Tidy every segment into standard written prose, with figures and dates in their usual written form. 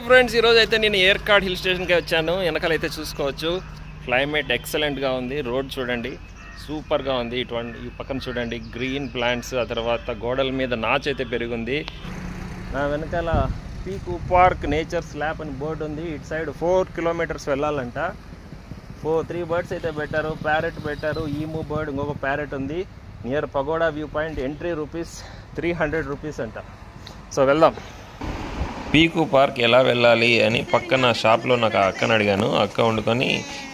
Friends ఈరోజు అయితే నేను ఏర్కాడ్ హిల్ స్టేషన్కి వచ్చాను. వెనకాలైతే చూసుకోవచ్చు క్లైమేట్ ఎక్సలెంట్గా ఉంది. రోడ్ చూడండి సూపర్గా ఉంది. ఈ పక్కన చూడండి గ్రీన్ ప్లాంట్స్, ఆ తర్వాత గోడల మీద నాచు అయితే పెరిగింది. నా వెనకాల పీకు పార్క్ నేచర్ స్లాప్ అని బోర్డు ఉంది. ఇటు సైడ్ 4 కిలోమీటర్స్ వెళ్ళాలంట. 3 బర్డ్స్ అయితే పెట్టారు. ప్యారెట్ పెట్టారు, ఈమూ బర్డ్, ఇంకొక ప్యారెట్ ఉంది. Near pagoda view point. Entry rupees 300 rupees అంట. సో వెళ్దాం. పీకు పార్క్ ఎలా వెళ్ళాలి అని పక్కన షాప్లో నాకు అక్కని అడిగాను. అక్క వండుకొని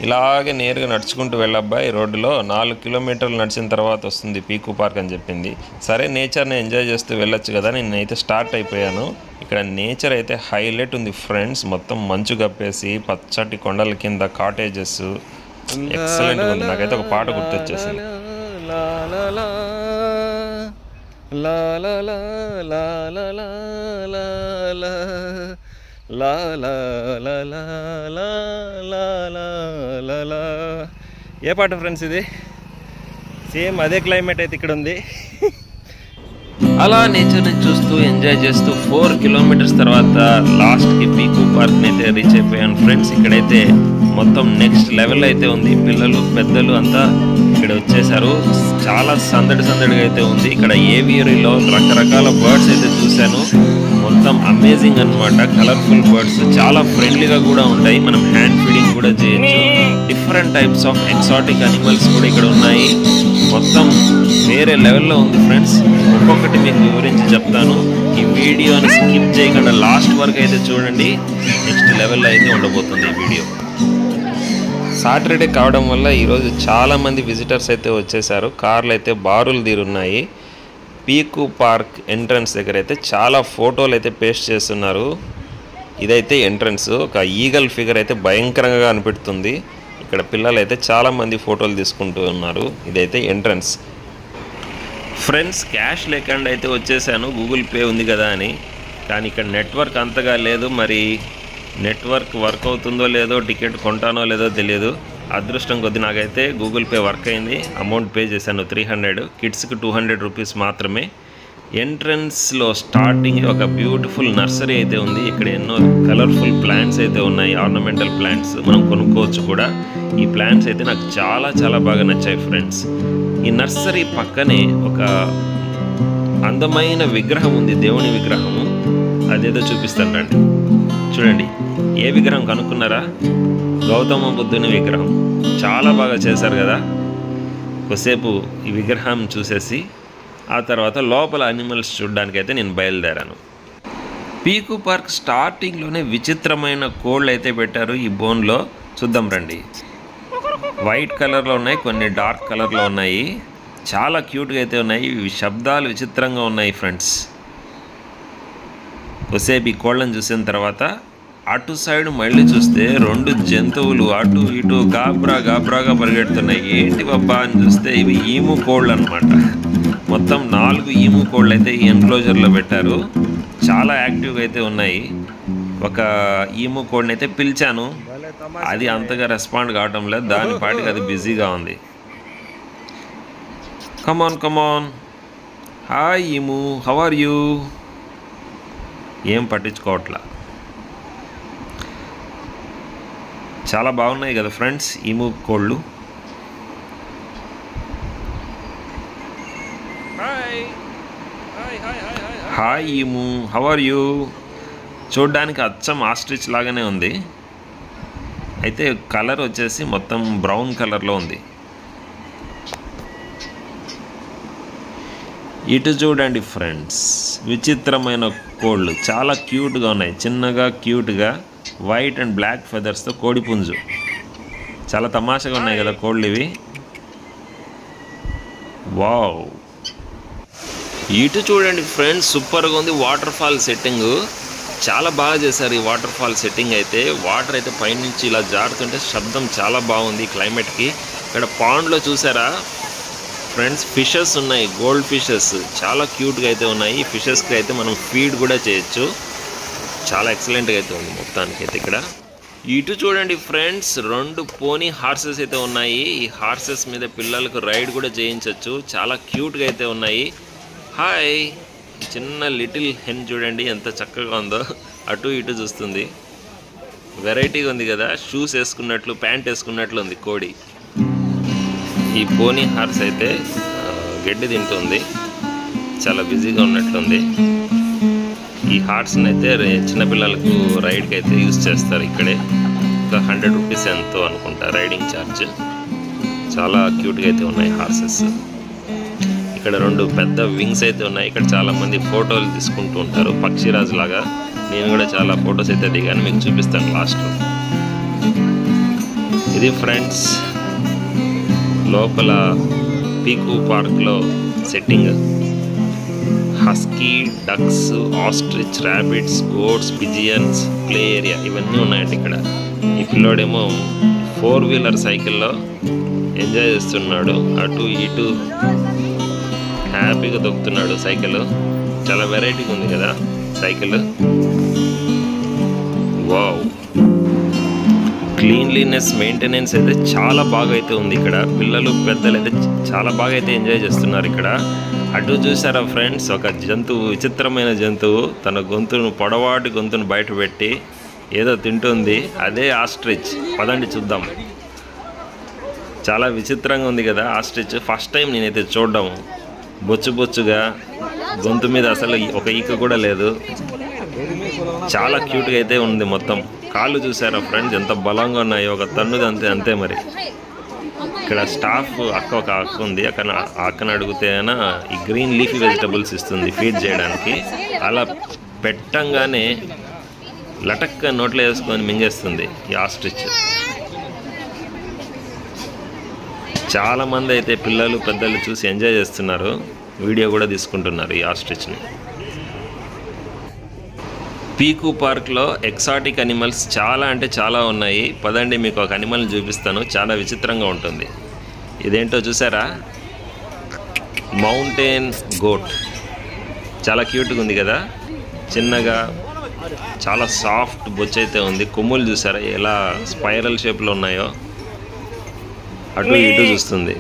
ఇలాగే నేరుగా నడుచుకుంటూ వెళ్ళబ్బాయి, రోడ్డులో 4 కిలోమీటర్లు నడిచిన తర్వాత వస్తుంది పీకు పార్క్ అని చెప్పింది. సరే నేచర్ని ఎంజాయ్ చేస్తూ వెళ్ళొచ్చు కదా, నేనైతే స్టార్ట్ అయిపోయాను. ఇక్కడ నేచర్ అయితే హైలైట్ ఉంది ఫ్రెండ్స్. మొత్తం మంచు కప్పేసి పచ్చటి కొండల కింద కాటేజెస్ ఎక్సలెంట్గా ఉంది. నాకైతే ఒక పాట గుర్తొచ్చేసింది. లా లా లా లా లా లా లా లా లా లా లా లా లా లా. ఏ పాట ఫ్రెండ్స్ ఇది? సేమ్ అదే క్లైమేట్ అయితే ఇక్కడ ఉంది. అలా నేచర్ని చూస్తూ ఎంజాయ్ చేస్తూ 4 కిలోమీటర్స్ తర్వాత లాస్ట్కి పీకు పార్క్ని అయితే రీచ్ అయిపోయాను ఫ్రెండ్స్. ఇక్కడైతే మొత్తం నెక్స్ట్ లెవెల్ అయితే ఉంది. పిల్లలు పెద్దలు అంతా ఇక్కడ వచ్చేసారు. చాలా సందడిగా అయితే ఉంది. ఇక్కడ ఏవియరీలో రకరకాల బర్డ్స్ అయితే చూశాను. మొత్తం అమేజింగ్ అనమాట. కలర్ఫుల్ బర్డ్స్ చాలా ఫ్రెండ్లీగా కూడా ఉంటాయి. మనం హ్యాండ్ ఫీడింగ్ కూడా చేయొచ్చు. Different types of exotic animals కూడా ఇక్కడ ఉన్నాయి. మొత్తం వేరే లెవెల్లో ఉంది ఫ్రెండ్స్. ఒక్కొక్కటి మీకు వివరించి చెప్తాను. ఈ వీడియోని స్కిప్ చేయకుండా లాస్ట్ వరకు అయితే చూడండి. నెక్స్ట్ లెవెల్లో అయితే ఉండబోతుంది ఈ వీడియో. సాటర్డే కావడం వల్ల ఈరోజు చాలామంది విజిటర్స్ అయితే వచ్చేసారు. కార్లు అయితే బారులు తీరున్నాయి. పీకు పార్క్ ఎంట్రన్స్ దగ్గర అయితే చాలా ఫోటోలు అయితే పేస్ట్ చేస్తున్నారు. ఇదైతే ఎంట్రన్స్. ఒక ఈగల్ ఫిగర్ అయితే భయంకరంగా అనిపిస్తుంది. ఇక్కడ పిల్లలు అయితే చాలామంది ఫోటోలు తీసుకుంటూ ఉన్నారు. ఇదైతే ఎంట్రన్స్ ఫ్రెండ్స్. క్యాష్ లేకుండా అయితే వచ్చేసాను, గూగుల్ పే ఉంది కదా అని. కానీ ఇక్కడ నెట్వర్క్ అంతగా లేదు. మరి నెట్వర్క్ వర్క్ అవుతుందో లేదో, టికెట్ కొంటానో లేదో తెలియదు. అదృష్టం కొద్ది నాకైతే గూగుల్ పే వర్క్ అయింది. అమౌంట్ పే చేశాను 300. కిడ్స్కి 200 రూపీస్ మాత్రమే. ఎంట్రన్స్లో స్టార్టింగ్ ఒక బ్యూటిఫుల్ నర్సరీ అయితే ఉంది. ఇక్కడ ఎన్నో కలర్ఫుల్ ప్లాంట్స్ అయితే ఉన్నాయి, ఆర్నమెంటల్ ప్లాంట్స్. మనం కొనుక్కోవచ్చు కూడా. ఈ ప్లాంట్స్ అయితే నాకు చాలా బాగా నచ్చాయి ఫ్రెండ్స్. ఈ నర్సరీ పక్కనే ఒక అందమైన విగ్రహం ఉంది, దేవుని విగ్రహము. అదేదో చూపిస్తాను రండి. చూడండి, ఏ విగ్రహం కనుక్కున్నారా? గౌతమ బుద్ధుని విగ్రహం. చాలా బాగా చేశారు కదా. కొద్దిసేపు ఈ విగ్రహం చూసేసి ఆ తర్వాత లోపల అనిమల్స్ చూడడానికి అయితే నేను బయలుదేరాను. పీకు పార్క్ స్టార్టింగ్లోనే విచిత్రమైన కోళ్ళు అయితే పెట్టారు ఈ బోన్లో. చూద్దాం రండి. వైట్ కలర్లో ఉన్నాయి, కొన్ని డార్క్ కలర్లో ఉన్నాయి. చాలా క్యూట్గా అయితే ఉన్నాయి. ఇవి శబ్దాలు విచిత్రంగా ఉన్నాయి ఫ్రెండ్స్. కొద్దిసేపు ఈ కోళ్ళని చూసిన తర్వాత అటు సైడ్ మళ్ళీ చూస్తే 2 జంతువులు అటు ఇటు గాబ్రాగా పరిగెడుతున్నాయి. ఏంటి బాబా అని చూస్తే ఇవి ఈము కోళ్ళు అనమాట. మొత్తం 4 ఈము కోళ్ళు అయితే ఈ ఎన్క్లోజర్లో పెట్టారు. చాలా యాక్టివ్గా అయితే ఉన్నాయి. ఒక ఈము కోడిని అయితే పిలిచాను, అది అంతగా రెస్పాండ్ కావటం లేదు. దాని పాటికి అది బిజీగా ఉంది. Come on hi emu, how are you? ఏం పట్టించుకోవట్లా. చాలా బాగున్నాయి కదా ఫ్రెండ్స్ ఈము కోళ్ళు. Hi emu, how are you? చూడ్డానికి అచ్చం ఆస్ట్రిచ్ లాగానే ఉంది. అయితే కలర్ వచ్చేసి మొత్తం బ్రౌన్ కలర్లో ఉంది. ఇటు చూడండి ఫ్రెండ్స్, విచిత్రమైన కోళ్ళు చాలా క్యూట్గా ఉన్నాయి. చిన్నగా క్యూట్గా వైట్ అండ్ బ్లాక్ ఫెదర్స్తో కోడిపుంజు. చాలా తమాషగా ఉన్నాయి కదా కోళ్ళు ఇవి. వావ్. ఇటు చూడండి ఫ్రెండ్స్, సూపర్గా ఉంది వాటర్ ఫాల్ సెట్టింగ్. చాలా బాగా చేశారు ఈ వాటర్ ఫాల్ సెట్టింగ్ అయితే. వాటర్ అయితే పైనుంచి ఇలా జారుతుంటే శబ్దం చాలా బాగుంది క్లైమేట్కి. ఇక్కడ పాండ్లో చూసారా ఫ్రెండ్స్, ఫిషెస్ ఉన్నాయి, గోల్డ్ ఫిషెస్. చాలా క్యూట్గా అయితే ఉన్నాయి. ఈ ఫిషెస్కి అయితే మనం ఫీడ్ కూడా చేయొచ్చు. చాలా ఎక్సలెంట్గా అయితే ఉంది మొత్తానికి అయితే ఇక్కడ. ఇటు చూడండి ఫ్రెండ్స్, 2 పోనీ హార్సెస్ అయితే ఉన్నాయి. ఈ హార్సెస్ మీద పిల్లలకు రైడ్ కూడా చేయించవచ్చు. చాలా క్యూట్గా అయితే ఉన్నాయి. హాయ్. చిన్న లిటిల్ హెన్ చూడండి ఎంత చక్కగా ఉందో. అటు ఇటు చూస్తుంది. వెరైటీగా ఉంది కదా, షూస్ వేసుకున్నట్లు ప్యాంట్ వేసుకున్నట్లు ఉంది కోడి. ఈ పోనీ హార్స్ అయితే గడ్డి తింటుంది, చాలా బిజీగా ఉన్నట్లుంది. ఈ హార్స్ని అయితే చిన్నపిల్లలకు రైడ్కి అయితే యూజ్ చేస్తారు. ఇక్కడే ఒక 100 రూపీస్ ఎంతో అనుకుంటా రైడింగ్ ఛార్జ్. చాలా క్యూట్గా అయితే ఉన్నాయి హార్సెస్. ఇక్కడ 2 పెద్ద వింగ్స్ అయితే ఉన్నాయి. ఇక్కడ చాలామంది ఫోటోలు తీసుకుంటూ ఉంటారు పక్షిరాజు లాగా. నేను కూడా చాలా ఫొటోస్ అయితే దిగాను, మీకు చూపిస్తాను లాస్ట్లో. ఇది ఫ్రెండ్స్ లోపల పీకు పార్క్లో setting. Husky, ducks, ostrich, rabbits, goats, pigeons, play area ఇవన్నీ ఉన్నాయండి ఇక్కడ. ఈ పిల్లోడేమో 4 వీలర్ సైకిల్లో ఎంజాయ్ చేస్తున్నాడు, అటు ఇటు హ్యాపీగా దొక్కుతున్నాడు సైకిల్. చాలా వెరైటీగా ఉంది కదా సైకిల్. వావ్, క్లీన్లీనెస్ మెయింటెనెన్స్ అయితే చాలా బాగా అయితే ఉంది ఇక్కడ. పిల్లలు పెద్దలు అయితే చాలా బాగా అయితే ఎంజాయ్ చేస్తున్నారు ఇక్కడ. అటు చూసారా ఫ్రెండ్స్, ఒక జంతువు, విచిత్రమైన జంతువు తన పొడవాటి గొంతును బయట పెట్టి ఏదో తింటుంది. అదే ఆస్ట్రిచ్. పదండి చూద్దాం. చాలా విచిత్రంగా ఉంది కదా ఆస్ట్రిచ్. ఫస్ట్ టైం నేనైతే చూడడం. బొచ్చుగా గొంతు మీద అసలు ఒక ఈక కూడా లేదు. చాలా క్యూట్గా అయితే ఉంది మొత్తం. కాళ్ళు చూసారా ఫ్రెండ్స్ ఎంత బలంగా ఉన్నాయో, ఒక తన్నుది అంతే మరి. ఇక్కడ స్టాఫ్ ఒక అక్క ఉంది, అక్కను అడిగితే ఈ గ్రీన్ లీఫీ వెజిటబుల్స్ ఇస్తుంది ఫీడ్ చేయడానికి. అలా పెట్టంగానే లటక్క నోట్లో వేసుకొని మింగేస్తుంది ఈ ఆస్ట్రిచ్. చాలామంది అయితే పిల్లలు పెద్దలు చూసి ఎంజాయ్ చేస్తున్నారు, వీడియో కూడా తీసుకుంటున్నారు ఈ ఆస్ట్రిచ్ని. పీకు పార్క్లో ఎక్సాటిక్ అనిమల్స్ చాలా అంటే చాలా ఉన్నాయి. పదండి మీకు ఒక అనిమల్ని చూపిస్తాను, చాలా విచిత్రంగా ఉంటుంది. ఇదేంటో చూసారా, మౌంటైన్ గోట్. చాలా క్యూట్గా ఉంది కదా, చిన్నగా చాలా సాఫ్ట్ బొచ్చు అయితే ఉంది. కొమ్ములు చూసారా ఎలా స్పైరల్ షేప్లో ఉన్నాయో, అటు ఇటు చూస్తుంది.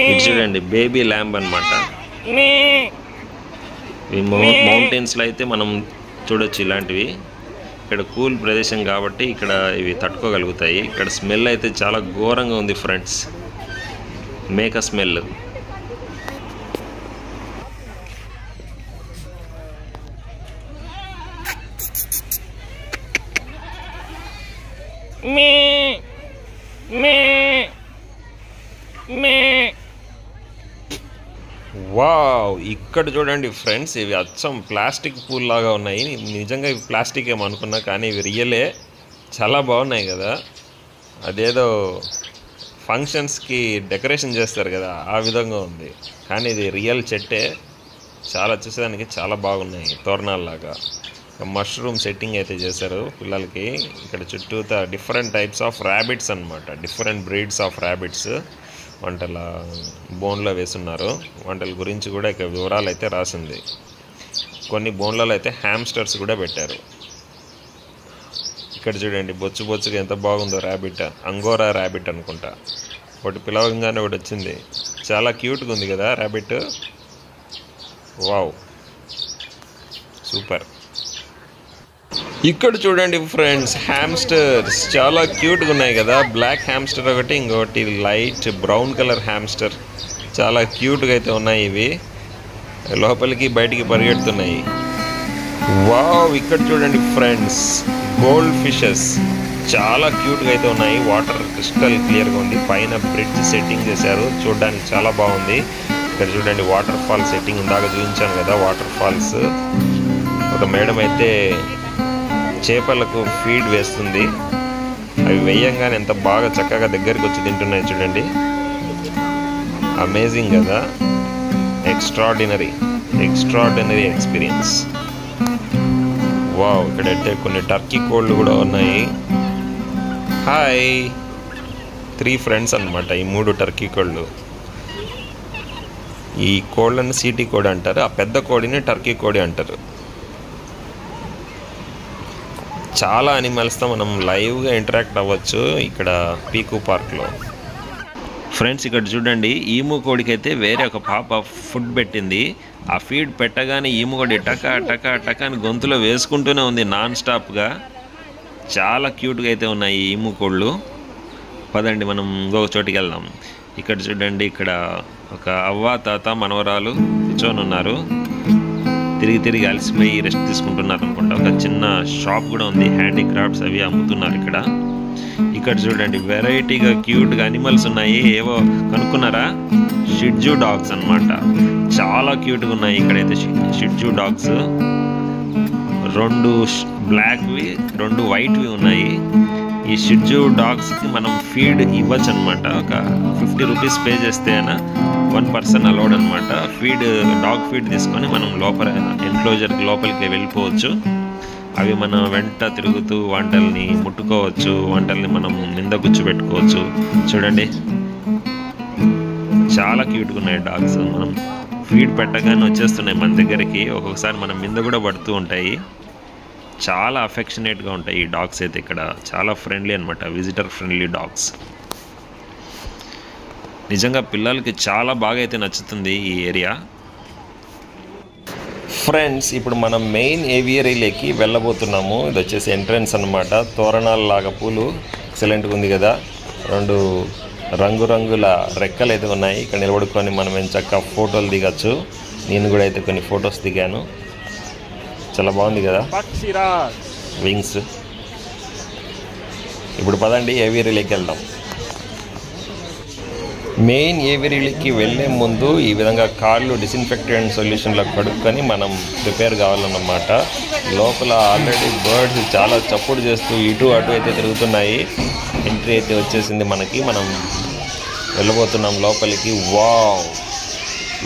ఇది చూడండి బేబీ ల్యాంబ్ అనమాట. ఈ మౌంటైన్స్లో అయితే మనం చూడొచ్చు ఇలాంటివి. ఇక్కడ కూల్ ప్రదేశం కాబట్టి ఇక్కడ ఇవి తట్టుకోగలుగుతాయి. ఇక్కడ స్మెల్ అయితే చాలా ఘోరంగా ఉంది ఫ్రెండ్స్, మేక స్మెల్. వావ్, ఇక్కడ చూడండి ఫ్రెండ్స్, ఇవి అచ్చం ప్లాస్టిక్ పూల్ లాగా ఉన్నాయి. నిజంగా ఇవి ప్లాస్టిక్ ఏమనుకున్నా, కానీ ఇవి రియలే. చాలా బాగున్నాయి కదా, అదేదో ఫంక్షన్స్కి డెకరేషన్ చేస్తారు కదా ఆ విధంగా ఉంది. కానీ ఇది రియల్ చెట్టే, చాలా చూసేదానికి చాలా బాగున్నాయి, తోరణాలలాగా. మష్రూమ్ సెట్టింగ్ అయితే చేశారు పిల్లలకి. ఇక్కడ చుట్టూతా డిఫరెంట్ టైప్స్ ఆఫ్ ర్యాబిట్స్ అనమాట, డిఫరెంట్ బ్రీడ్స్ ఆఫ్ ర్యాబిట్స్ వంటల బోన్లో వేస్తున్నారు. వంటల గురించి కూడా ఇక వివరాలు అయితే రాసింది. కొన్ని బోన్లలో అయితే హ్యామ్స్టర్స్ కూడా పెట్టారు. ఇక్కడ చూడండి బొచ్చుగా ఎంత బాగుందో ర్యాబిట్. అంగోరా ర్యాబిట్ అనుకుంటా. ఒకటి పిలవగానే ఒకటి వచ్చింది. చాలా క్యూట్గా ఉంది కదా ర్యాబిట్. Wow, super. ఇక్కడ చూడండి ఫ్రెండ్స్, హ్యామ్స్టర్స్ చాలా క్యూట్గా ఉన్నాయి కదా. బ్లాక్ హ్యామ్స్టర్ ఒకటి, ఇంకొకటి లైట్ బ్రౌన్ కలర్ హ్యామ్స్టర్. చాలా క్యూట్గా అయితే ఉన్నాయి ఇవి. లోపలికి బయటికి పరిగెడుతున్నాయి. వావ్, ఇక్కడ చూడండి ఫ్రెండ్స్, గోల్డ్ ఫిషెస్ చాలా క్యూట్గా అయితే ఉన్నాయి. వాటర్ క్రిస్టల్ క్లియర్గా ఉంది. పైన బ్రిడ్జ్ సెట్టింగ్ చేశారు, చూడడానికి చాలా బాగుంది. ఇక్కడ చూడండి వాటర్ ఫాల్ సెట్టింగ్ ఇందాక చూపించాను కదా, వాటర్ ఫాల్స్. ఒక మేడం అయితే చేపలకు ఫీడ్ వేస్తుంది. అవి వేయంగానే ఎంత బాగా చక్కగా దగ్గరికి వచ్చి తింటున్నాయి చూడండి. అమేజింగ్ కదా, ఎక్స్ట్రాడినరీ ఎక్స్పీరియన్స్. వావ్, ఇక్కడైతే కొన్ని టర్కీ కోళ్ళు కూడా ఉన్నాయి. హాయ్, 3 ఫ్రెండ్స్ అనమాట ఈ 3 టర్కీ కోళ్ళు. ఈ కోళ్ళని సీటీ కోడి అంటారు, ఆ పెద్ద కోడిని టర్కీ కోడి అంటారు. చాలా అనిమల్స్తో మనం లైవ్గా ఇంటరాక్ట్ అవ్వచ్చు ఇక్కడ పీకు పార్క్లో. ఫ్రెండ్స్ ఇక్కడ చూడండి, ఈము కోడికి అయితే వేరే ఒక పాప ఫుడ్ పెట్టింది. ఆ ఫీడ్ పెట్టగానే ఈము కూడా టక టక టక అని గొంతులో వేసుకుంటూనే ఉంది నాన్ స్టాప్గా. చాలా క్యూట్గా అయితే ఉన్నాయి ఈ ఈము కోళ్ళు. పదండి మనం ఇంకొక చోటికి వెళ్దాం. ఇక్కడ చూడండి, ఇక్కడ ఒక అవ్వ తాత మనవరాలు కూర్చొని ఉన్నారు. తిరిగి తిరిగి అలసిపోయి రెస్ట్ తీసుకుంటున్నారు అనుకుంటా. ఒక చిన్న షాప్ కూడా ఉంది, హ్యాండీక్రాఫ్ట్స్ అవి అమ్ముతున్నారు ఇక్కడ. ఇక్కడ చూడండి వెరైటీగా క్యూట్గా అనిమల్స్ ఉన్నాయి. ఏవో కనుక్కున్నారా? షిడ్జూ డాగ్స్ అన్నమాట. చాలా క్యూట్గా ఉన్నాయి ఇక్కడైతే షిడ్జూ డాగ్స్. 2 బ్లాక్వి 2 వైట్వి ఉన్నాయి. ఈ షిడ్జూ డాగ్స్కి మనం ఫీడ్ ఇవ్వచ్చు అనమాట. ఒక 50 రూపీస్ పే చేస్తే అయినా 1 పర్సన్ అలౌడ్ అనమాట. డాగ్ ఫీడ్ తీసుకొని మనం లోపల ఎన్క్లోజర్కి లోపలికి వెళ్ళిపోవచ్చు. అవి మనం వెంట తిరుగుతూ వంటల్ని ముట్టుకోవచ్చు, వంటల్ని మనం నింద కూర్చోబెట్టుకోవచ్చు. చూడండి చాలా క్యూట్గా ఉన్నాయి డాగ్స్. మనం ఫీడ్ పెట్టగానే వచ్చేస్తున్నాయి మన దగ్గరికి. ఒక్కొక్కసారి మనం మింద కూడా పడుతూ ఉంటాయి. చాలా అఫెక్షనేట్గా ఉంటాయి ఈ డాగ్స్ అయితే. ఇక్కడ చాలా ఫ్రెండ్లీ అనమాట, విజిటర్ ఫ్రెండ్లీ డాగ్స్. నిజంగా పిల్లలకి చాలా బాగా అయితే నచ్చుతుంది ఈ ఏరియా. ఫ్రెండ్స్, ఇప్పుడు మనం మెయిన్ ఏవియరీలోకి వెళ్ళబోతున్నాము. ఇది వచ్చేసి ఎంట్రన్స్ అనమాట. తోరణాల లాగా పూలు ఎక్సలెంట్గా ఉంది కదా. 2 రంగురంగుల రెక్కలు అయితే ఉన్నాయి. ఇక్కడ నిలబడుకొని మనం ఎంచక్క ఫోటోలు దిగచ్చు. నేను కూడా అయితే కొన్ని ఫొటోస్ దిగాను. చాలా బాగుంది కదా వింగ్స్. ఇప్పుడు పదండి ఏవియరీలోకి వెళ్దాం. మెయిన్ ఏవియరీలోకి వెళ్ళే ముందు ఈ విధంగా కాళ్ళు డిస్ఇన్ఫెక్టెంట్ సొల్యూషన్లో కడుక్కొని మనం ప్రిపేర్ కావాలన్నమాట. లోపల ఆల్రెడీ బర్డ్స్ చాలా చప్పుడు చేస్తూ ఇటు అటు అయితే తిరుగుతున్నాయి. ఎంట్రీ అయితే వచ్చేసింది మనకి. మనం వెళ్ళబోతున్నాం లోపలికి. వావ్,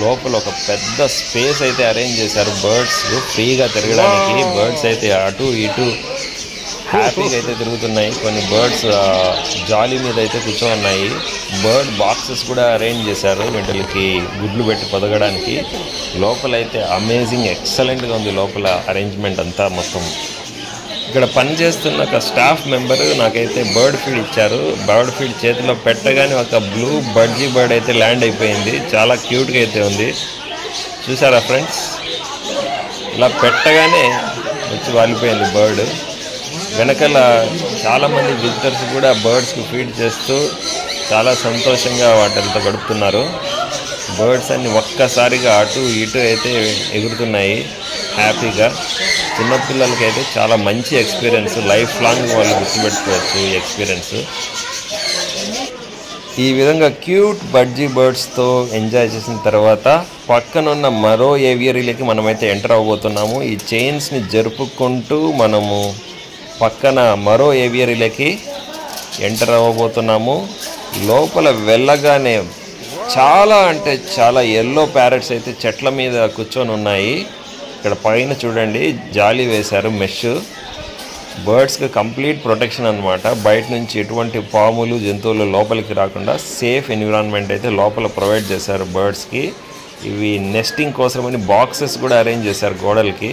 లోపల ఒక పెద్ద స్పేస్ అయితే అరేంజ్ చేశారు బర్డ్స్ ఫ్రీగా తిరగడానికి. బర్డ్స్ అయితే అటు ఇటు హ్యాపీగా అయితే తిరుగుతున్నాయి. కొన్ని బర్డ్స్ జాలీ మీద అయితే కూర్చోన్నాయి. బర్డ్ బాక్సెస్ కూడా అరేంజ్ చేశారు వీటికి గుడ్లు పెట్టి పొదగడానికి. లోపల అయితే అమేజింగ్ ఎక్సలెంట్గా ఉంది లోపల అరేంజ్మెంట్ అంతా మొత్తం. ఇక్కడ పనిచేస్తున్న ఒక స్టాఫ్ మెంబరు నాకైతే బర్డ్ ఫీడ్ ఇచ్చారు. బర్డ్ ఫీడ్ చేతిలో పెట్టగానే ఒక బ్లూ బడ్జీ బర్డ్ అయితే ల్యాండ్ అయిపోయింది. చాలా క్యూట్గా అయితే ఉంది. చూసారా ఫ్రెండ్స్, ఇలా పెట్టగానే వచ్చి వాలిపోయింది బర్డ్. వెనకాల చాలామంది విజిటర్స్ కూడా బర్డ్స్కి ఫీడ్ చేస్తూ చాలా సంతోషంగా వాటితో గడుపుతున్నారు. బర్డ్స్ అన్ని ఒక్కసారిగా అటు ఇటు అయితే ఎగురుతున్నాయి హ్యాపీగా. చిన్నపిల్లలకి అయితే చాలా మంచి ఎక్స్పీరియన్స్. లైఫ్ లాంగ్ వాళ్ళు గుర్తుపెట్టుకోవచ్చు ఈ ఎక్స్పీరియన్స్. ఈ విధంగా క్యూట్ బడ్జీ బర్డ్స్తో ఎంజాయ్ చేసిన తర్వాత పక్కనున్న మరో ఏవియరీలోకి మనమైతే ఎంటర్ అవ్వబోతున్నాము. ఈ చైన్స్ని జరుపుకుంటూ మనము పక్కన మరో ఏవియరీలోకి ఎంటర్ అవ్వబోతున్నాము. లోపల వెళ్ళగానే చాలా అంటే చాలా ఎల్లో ప్యారెట్స్ అయితే చెట్ల మీద కూర్చొని ఉన్నాయి. ఇక్కడ పైన చూడండి జాలీ వేశారు, మెష్. బర్డ్స్కి కంప్లీట్ ప్రొటెక్షన్ అనమాట. బయట నుంచి ఎటువంటి పాములు జంతువులు లోపలికి రాకుండా సేఫ్ ఎన్విరాన్మెంట్ అయితే లోపల ప్రొవైడ్ చేశారు బర్డ్స్కి. ఇవి నెస్టింగ్ కోసమని బాక్సెస్ కూడా అరేంజ్ చేశారు గోడలకి.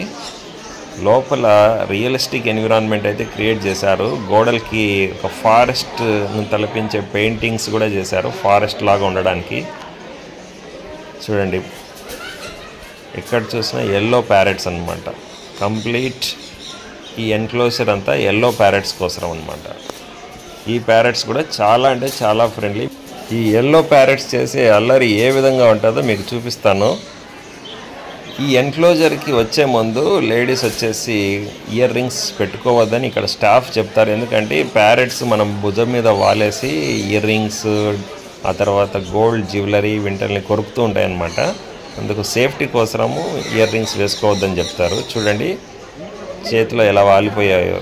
లోపల రియలిస్టిక్ ఎన్విరాన్మెంట్ అయితే క్రియేట్ చేశారు. గోడలకి ఒక ఫారెస్ట్ను తలపించే పెయింటింగ్స్ కూడా చేశారు ఫారెస్ట్ లాగా ఉండడానికి. చూడండి ఎక్కడ చూసినా ఎల్లో ప్యారెట్స్ అనమాట. కంప్లీట్ ఈ ఎన్క్లోజర్ అంతా ఎల్లో ప్యారెట్స్ కోసం అనమాట. ఈ ప్యారెట్స్ కూడా చాలా అంటే చాలా ఫ్రెండ్లీ. ఈ ఎల్లో ప్యారెట్స్ చేసే అల్లరి ఏ విధంగా ఉంటుందో మీకు చూపిస్తాను. ఈ ఎన్క్లోజర్కి వచ్చే ముందు లేడీస్ వచ్చేసి ఇయర్ రింగ్స్ పెట్టుకోవద్దని ఇక్కడ స్టాఫ్ చెప్తారు. ఎందుకంటే ప్యారెట్స్ మనం భుజం మీద వాలేసి ఇయర్ రింగ్స్, ఆ తర్వాత గోల్డ్ జ్యువెలరీ వింటల్ని కొరుకుతూ ఉంటాయి అన్నమాట. అందుకు సేఫ్టీ కోసము ఇయర్ రింగ్స్ వేసుకోవద్దని చెప్తారు. చూడండి చేతిలో ఎలా వాలిపోయాయో.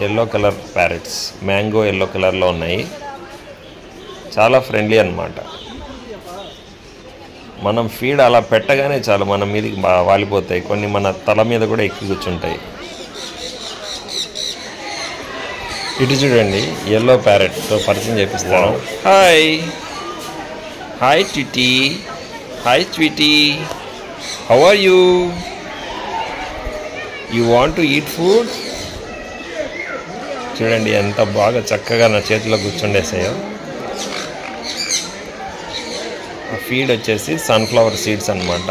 Yellow colour parrots, mango yellow కలర్లో ఉన్నాయి. చాలా ఫ్రెండ్లీ అన్నమాట. మనం ఫీడ్ అలా పెట్టగానే చాలు మన మీదకి వాలిపోతాయి. కొన్ని మన తల మీద కూడా ఎక్కి కూర్చుంటాయి. ఇటు చూడండి ఎల్లో ప్యారెట్తో పరిచయం చేపిస్తాను. Hi hi Tweety, hi sweetie, how are you? You want to eat food? చూడండి ఎంత బాగా చక్కగా నా చేతిలో కూర్చుండేసాయో. ఫీడ్ వచ్చేసి సన్ఫ్లవర్ సీడ్స్ అనమాట.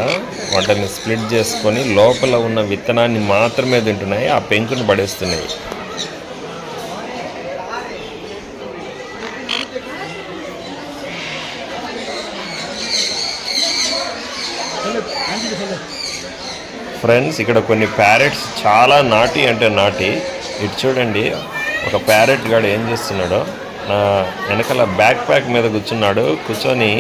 వాటిని స్ప్లిట్ చేసుకొని లోపల ఉన్న విత్తనాన్ని మాత్రమే తింటున్నాయి, ఆ పెంకుని పడేస్తున్నాయి. ఫ్రెండ్స్, ఇక్కడ కొన్ని ప్యారెట్స్ చాలా నాటి అంటే నాటి. ఇటు చూడండి, ఒక ప్యారెట్ గాడు ఏం చేస్తున్నాడో, నా వెనకాల బ్యాక్ ప్యాక్ మీద కూర్చొని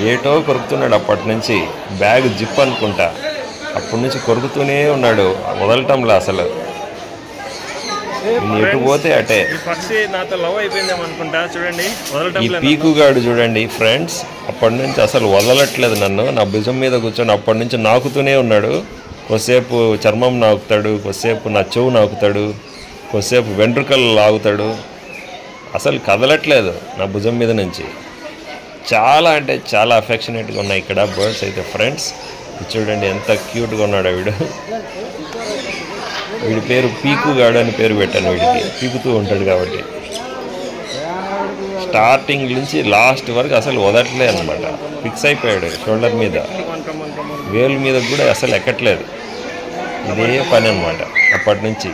ఏటో కొరుకుతున్నాడు. అప్పటి నుంచి బ్యాగ్ జిప్ అనుకుంటా, అప్పటి నుంచి కొరుకుతూనే ఉన్నాడు, వదలటంలా అసలు. ఎటు పోతే అటే. నాతో లవ్ అయిపోయిందేమో అనుకుంటా. చూడండి, ఈ పీకుగాడు చూడండి ఫ్రెండ్స్, అప్పటి నుంచి అసలు వదలట్లేదు నన్ను. నా భుజం మీద కూర్చొని అప్పటి నుంచి నాకుతూనే ఉన్నాడు. కొద్దిసేపు చర్మం నాకుతాడు, కొద్దిసేపు నా చెవు నాకుతాడు, కొద్దిసేపు వెంట్రుకలు లాగుతాడు. అసలు కదలట్లేదు నా భుజం మీద నుంచి. చాలా అంటే చాలా అఫెక్షనేట్గా ఉన్నాయి ఇక్కడ బర్డ్స్ అయితే ఫ్రెండ్స్. చూడండి ఎంత క్యూట్గా ఉన్నాడు వీడు. వీడి పేరు పీకుగాడు అని పేరు పెట్టాను వీడికి, పీకుతూ ఉంటాడు కాబట్టి. స్టార్టింగ్ నుంచి లాస్ట్ వరకు అసలు వదలట్లేదు అనమాట. ఫిక్స్ అయిపోయాడు షోల్డర్ మీద, వేలు మీద కూడా అసలు ఎక్కట్లేదు. ఇదే పని అనమాట అప్పటి నుంచి.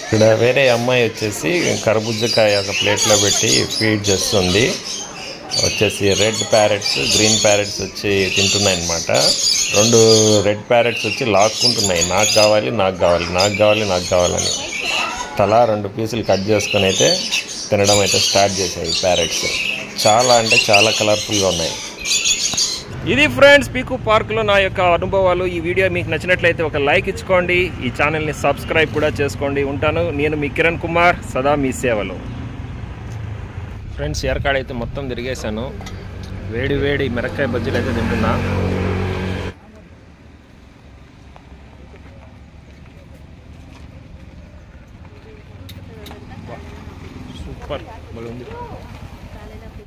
ఇక్కడ వేరే అమ్మాయి వచ్చేసి కర్బూజకాయ ఒక ప్లేట్లో పెట్టి ఫీడ్ చేస్తుంది. వచ్చేసి రెడ్ ప్యారెట్స్, గ్రీన్ ప్యారెట్స్ వచ్చి తింటున్నాయి అన్నమాట. 2 రెడ్ ప్యారెట్స్ వచ్చి లాక్కుంటున్నాయి, నాకు కావాలి నాకు కావాలి నాకు కావాలి నాకు కావాలని. తలా 2 పీసులు కట్ చేసుకొని అయితే తినడం అయితే స్టార్ట్ చేశాయి ప్యారెట్స్. చాలా అంటే చాలా కలర్ఫుల్గా ఉన్నాయి. ఇది ఫ్రెండ్స్ పీకు పార్క్లో నా యొక్క అనుభవాలు. ఈ వీడియో మీకు నచ్చినట్లయితే ఒక లైక్ ఇచ్చుకోండి, ఈ ఛానల్ని సబ్స్క్రైబ్ కూడా చేసుకోండి. ఉంటాను. నేను మీ కిరణ్ కుమార్, సదా మీ సేవలో. ఫ్రెండ్స్, ఏర్కాడైతే మొత్తం తిరిగేశాను. వేడి వేడి మిరపకాయ బజ్జీలు అయితే తింటున్నా.